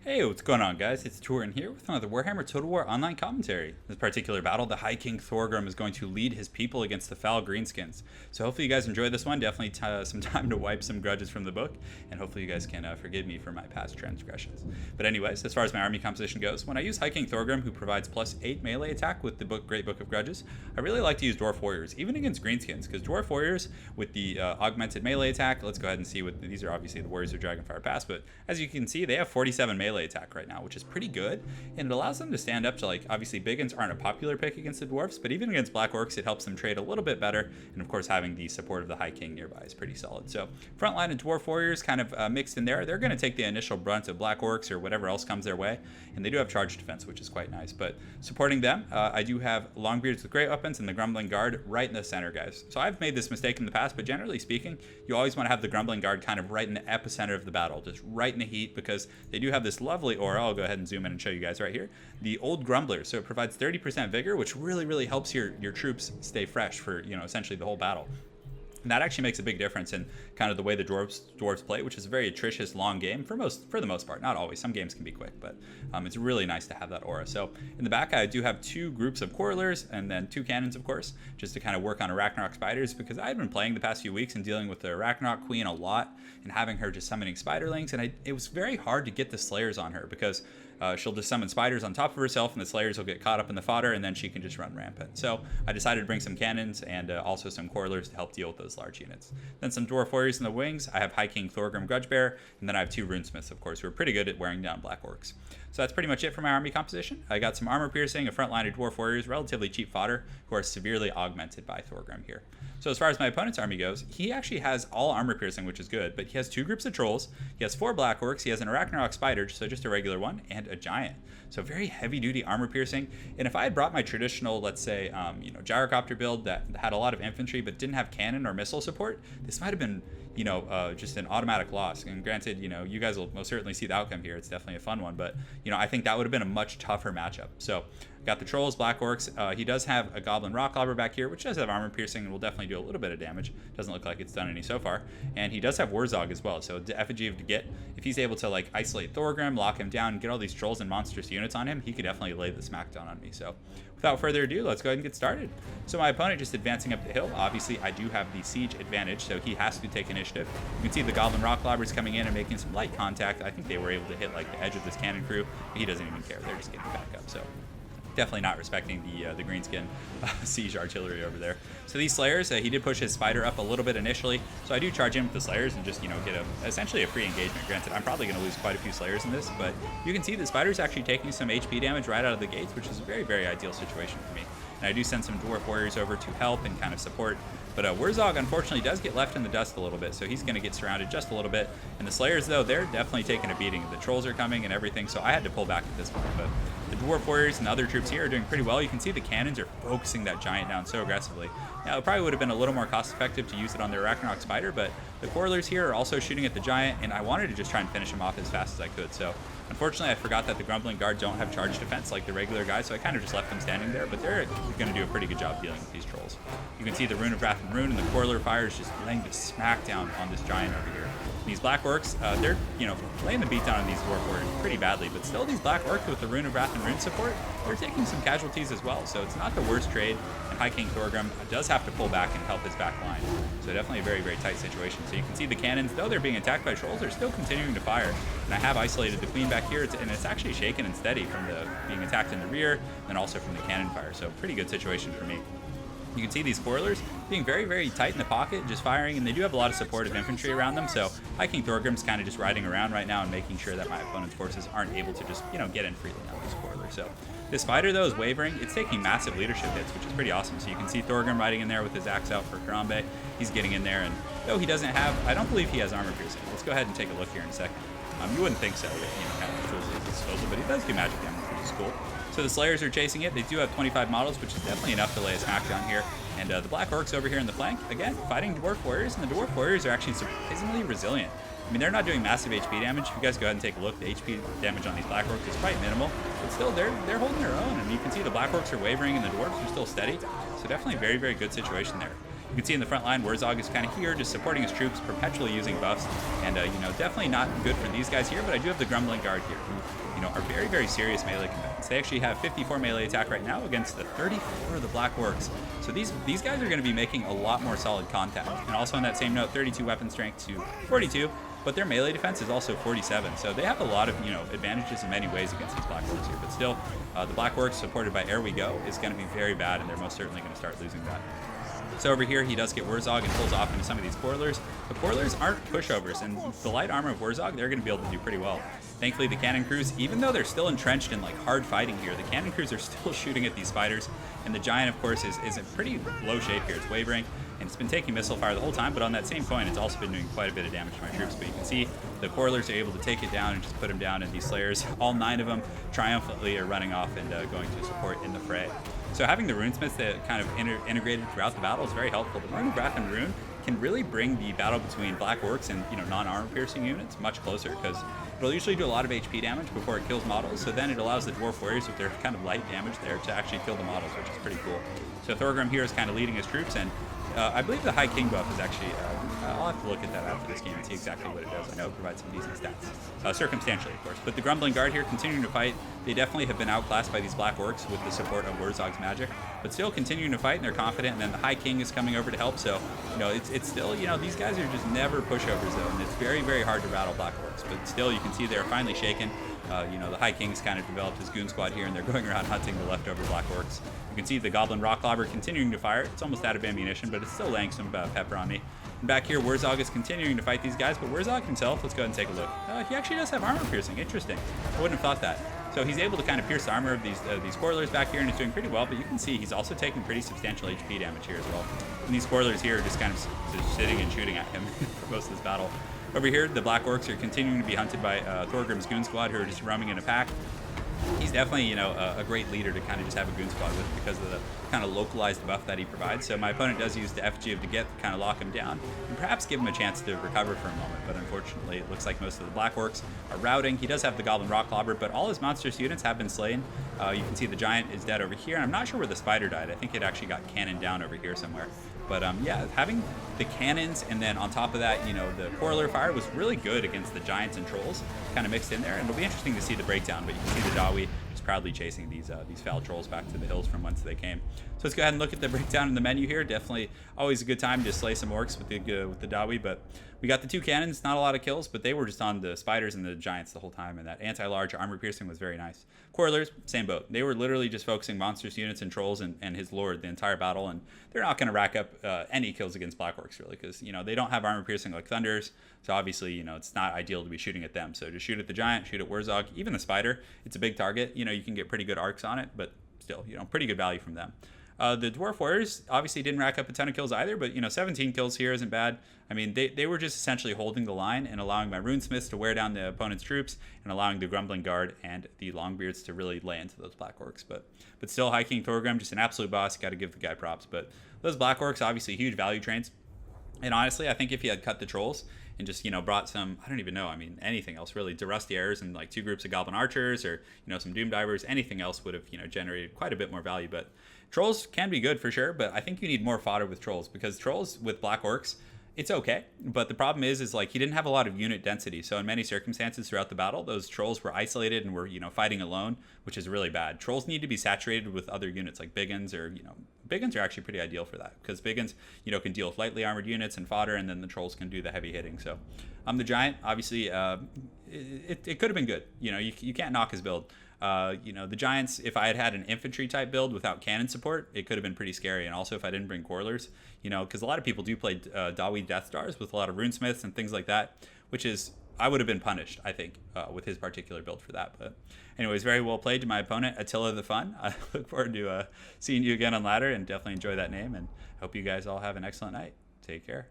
Hey, what's going on, guys? It's Turin here with another Warhammer Total War online commentary. In this particular battle, the High King Thorgrim is going to lead his people against the foul Greenskins. So hopefully you guys enjoy this one. Definitely some time to wipe some grudges from the book, and hopefully you guys can forgive me for my past transgressions. But anyways, as far as my army composition goes, when I use High King Thorgrim, who provides +8 melee attack with the Great Book of Grudges, I really like to use Dwarf Warriors, even against Greenskins, because Dwarf Warriors with the augmented melee attack, let's go ahead and see what these are. Obviously the Warriors of Dragonfire Pass, but as you can see, they have 47 melee attack right now, which is pretty good, and it allows them to stand up to, like, obviously Biggins aren't a popular pick against the Dwarfs, but even against Black Orcs it helps them trade a little bit better, and of course having the support of the High King nearby is pretty solid. So frontline and Dwarf Warriors kind of mixed in there. They're going to take the initial brunt of Black Orcs or whatever else comes their way, and they do have charge defense, which is quite nice. But supporting them, I do have Longbeards with great weapons and the Grumbling Guard right in the center, guys. So I've made this mistake in the past, but generally speaking, you always want to have the Grumbling Guard kind of right in the epicenter of the battle, just right in the heat, because they do have this lovely aura. I'll go ahead and zoom in and show you guys right here, the Old Grumbler. So it provides 30% vigor, which really helps your troops stay fresh for, you know, essentially the whole battle. And that actually makes a big difference in kind of the way the dwarves play, which is a very attritious long game for the most part. Not always. Some games can be quick, but it's really nice to have that aura. So in the back, I do have two groups of Quarrelers and then two cannons, of course, just to kind of work on Ragnarok spiders, because I've been playing the past few weeks and dealing with the Ragnarok Queen a lot and having her just summoning spiderlings, and it was very hard to get the Slayers on her, because she'll just summon spiders on top of herself, and the Slayers will get caught up in the fodder, and then she can just run rampant. So I decided to bring some cannons and also some Quarrelers to help deal with those large units. Then some Dwarf Warriors in the wings. I have High King Thorgrim Grudgebearer, and then I have two Runesmiths, of course, who are pretty good at wearing down Black Orcs. So that's pretty much it for my army composition. I got some armor piercing, a front line of Dwarf Warriors, relatively cheap fodder, who are severely augmented by Thorgrim here. So as far as my opponent's army goes, he actually has all armor piercing, which is good, but he has two groups of Trolls, he has 4 Black Orcs, he has an Arachnarok Spider, so just a regular one, and a Giant. So very heavy-duty armor piercing. And if I had brought my traditional, let's say, gyrocopter build that had a lot of infantry but didn't have cannon or missile support, this might have been, just an automatic loss. And granted, you guys will most certainly see the outcome here. It's definitely a fun one, but I think that would have been a much tougher matchup. So got the Trolls, Black Orcs. He does have a Goblin Rock Clobber back here, which does have armor piercing and will definitely do a little bit of damage. Doesn't look like it's done any so far. And he does have Warzog as well. So the effigy of Get, if he's able to like isolate Thorgrim, lock him down, and get all these Trolls and monstrous units on him, he could definitely lay the smackdown on me. So without further ado, let's go ahead and get started. So my opponent just advancing up the hill. Obviously, I do have the siege advantage, so he has to take initiative. You can see the Goblin Rock Clobbers coming in and making some light contact. I think they were able to hit like the edge of this cannon crew, but he doesn't even care. They're just getting back up. So definitely not respecting the Greenskin siege artillery over there. So these Slayers, he did push his Spider up a little bit initially, so I do charge in with the Slayers and just, get essentially a free engagement. Granted, I'm probably going to lose quite a few Slayers in this, but you can see the Spider's actually taking some HP damage right out of the gates, which is a very ideal situation for me. And I do send some Dwarf Warriors over to help and kind of support. But Warzog, unfortunately, does get left in the dust a little bit, so he's going to get surrounded just a little bit. And the Slayers, though, they're definitely taking a beating. The Trolls are coming and everything, so I had to pull back at this point. But the Dwarf Warriors and the other troops here are doing pretty well. You can see the cannons are focusing that Giant down so aggressively. Now, it probably would have been a little more cost-effective to use it on the Arachnarok Spider, but the Quarrelers here are also shooting at the Giant, and I wanted to just try and finish him off as fast as I could. So unfortunately, I forgot that the Grumbling Guard don't have charge defense like the regular guys, so I kind of just left them standing there, but they're going to do a pretty good job dealing with these Trolls. You can see the Rune of Wrath and Rune, and the Quarreler fire is just laying the smackdown on this Giant over here. And these Black Orcs, they're, laying the beat down on these Dwarf Warriors pretty badly, but still these Black Orcs with the Rune of Wrath and Rune support, they're taking some casualties as well, so it's not the worst trade, and High King Thorgrim does have to pull back and help his back line. So definitely a very tight situation. So you can see the cannons, though they're being attacked by Trolls, they're still continuing to fire. And I have isolated the Queen back here, and it's actually shaken and steady from the being attacked in the rear, and also from the cannon fire. So pretty good situation for me. You can see these Quarrelers being very tight in the pocket, just firing, and they do have a lot of supportive infantry around them, so High King Thorgrim's kind of just riding around right now and making sure that my opponent's forces aren't able to just, get in freely on these Quarrelers. So this Spider, though, is wavering. It's taking massive leadership hits, which is pretty awesome. So you can see Thorgrim riding in there with his axe out for Harambe. He's getting in there, and though he doesn't have, I don't believe he has armor piercing. Let's go ahead and take a look here in a second. You wouldn't think so with, kind of tools at his disposal, but he does do magic damage, which is cool. So the Slayers are chasing it. They do have 25 models, which is definitely enough to lay a smackdown here. And the Black Orcs over here in the flank, again, fighting Dwarf Warriors, and the Dwarf Warriors are actually surprisingly resilient. I mean, they're not doing massive HP damage. If you guys go ahead and take a look, the HP damage on these Black Orcs is quite minimal, but still, they're holding their own. And you can see the Black Orcs are wavering and the Dwarves are still steady. So definitely a very good situation there. You can see in the front line, Wurzog is kind of here, just supporting his troops, perpetually using buffs, and definitely not good for these guys here. But I do have the Grumbling Guard here, who are very, very serious melee combatants. They actually have 54 melee attack right now against the 34 of the Black Orcs. So these guys are going to be making a lot more solid contact. And also on that same note, 32 weapon strength to 42. But their melee defense is also 47, so they have a lot of advantages in many ways against these Black Orcs here. But still, the Black Orcs supported by Ere We Go is going to be very bad, and they're most certainly going to start losing that. So over here, he does get Wurzog and pulls off into some of these Quarrelers. The Quarrelers aren't pushovers, and the light armor of Wurzog, they're going to be able to do pretty well. Thankfully, the Cannon Crews, even though they're still entrenched in like hard fighting here, the Cannon Crews are still shooting at these fighters, and the Giant, of course, is in pretty low shape here. It's wavering, and it's been taking missile fire the whole time, but on that same coin, it's also been doing quite a bit of damage to my troops. But you can see the Quarrelers are able to take it down and just put them down, and these Slayers, all 9 of them, triumphantly are running off and going to support in the fray. So having the Runesmiths that kind of integrated throughout the battle is very helpful. The Rune of Wrath and Rune can really bring the battle between Black Orcs and non-armor piercing units much closer, because it'll usually do a lot of HP damage before it kills models. So then it allows the Dwarf Warriors with their kind of light damage there to actually kill the models, which is pretty cool. So Thorgrim here is kind of leading his troops, and I believe the High King buff is actually, I'll have to look at that after this game and see exactly what it does. I know it provides some decent stats, circumstantially, of course. But the Grumbling Guard here continuing to fight. They definitely have been outclassed by these Black Orcs with the support of Wurzog's magic, but still continuing to fight, and they're confident. And then the High King is coming over to help, so it's still, these guys are just never pushovers though, and it's very, very hard to rattle Black Orcs. But still, you can see they're finally shaken. The High King's kind of developed his goon squad here, and they're going around hunting the leftover Black Orcs. You can see the Goblin Rocklobber continuing to fire. It's almost out of ammunition, but it's still laying some pepper on me. And back here, Wurzog is continuing to fight these guys, but Wurzog himself, let's go ahead and take a look. He actually does have armor piercing. Interesting. I wouldn't have thought that. So he's able to kind of pierce the armor of these Quarrelers back here, and he's doing pretty well, but you can see he's also taking pretty substantial HP damage here as well. And these Quarrelers here are just kind of just sitting and shooting at him for most of this battle. Over here, the Black Orcs are continuing to be hunted by Thorgrim's Goon Squad, who are just roaming in a pack. He's definitely, a great leader to kind of just have a Goon Squad with, because of the kind of localized buff that he provides. So my opponent does use the FG of the Get to kind of lock him down and perhaps give him a chance to recover for a moment. But unfortunately, it looks like most of the Black Orcs are routing. He does have the Goblin Rocklobber, but all his monstrous units have been slain. You can see the Giant is dead over here, and I'm not sure where the Spider died. I think it actually got cannoned down over here somewhere. But yeah, having the cannons and then on top of that, the Quarreler fire was really good against the Giants and Trolls kind of mixed in there. And it'll be interesting to see the breakdown, but you can see the DAWI just proudly chasing these foul Trolls back to the hills from whence they came. So let's go ahead and look at the breakdown in the menu here. Definitely always a good time to slay some Orcs with the DAWI, but we got the 2 cannons, not a lot of kills, but they were just on the Spiders and the Giants the whole time, and that anti-large armor piercing was very nice. Quarrelers, same boat. They were literally just focusing monstrous units and Trolls and his Lord the entire battle, and they're not going to rack up any kills against Black Orcs, really, because, they don't have armor piercing like Thunders, so obviously, it's not ideal to be shooting at them. So just shoot at the Giant, shoot at Wurzog, even the Spider. It's a big target. You can get pretty good arcs on it, but still, pretty good value from them. The Dwarf Warriors obviously didn't rack up a ton of kills either, but 17 kills here isn't bad. I mean, they were just essentially holding the line and allowing my Runesmiths to wear down the opponent's troops and allowing the Grumbling Guard and the Longbeards to really lay into those Black Orcs. But still, High King Thorgrim, just an absolute boss. Got to give the guy props. But those Black Orcs, obviously huge value trains. And honestly, I think if he had cut the Trolls and just, brought some, I don't even know, anything else really, Durustiers and like 2 groups of Goblin Archers or, some Doom Divers, anything else would have, generated quite a bit more value. But Trolls can be good for sure, but I think you need more fodder with Trolls, because Trolls with Black Orcs, it's okay, but the problem is like he didn't have a lot of unit density. So in many circumstances throughout the battle, those Trolls were isolated and were, fighting alone, which is really bad. Trolls need to be saturated with other units like Biggins, or, Biggins are actually pretty ideal for that, because Biggins, can deal with lightly armored units and fodder, and then the Trolls can do the heavy hitting. So the Giant, obviously, it could have been good. You can't knock his build. The Giants, if I had had an infantry type build without cannon support, it could have been pretty scary. And also if I didn't bring Quarrelers, because a lot of people do play DAWI Death Stars with a lot of Runesmiths and things like that, which is, I would have been punished, I think, with his particular build for that. But anyways, very well played to my opponent, Attila the Fun. I look forward to seeing you again on ladder, and definitely enjoy that name, and hope you guys all have an excellent night. Take care.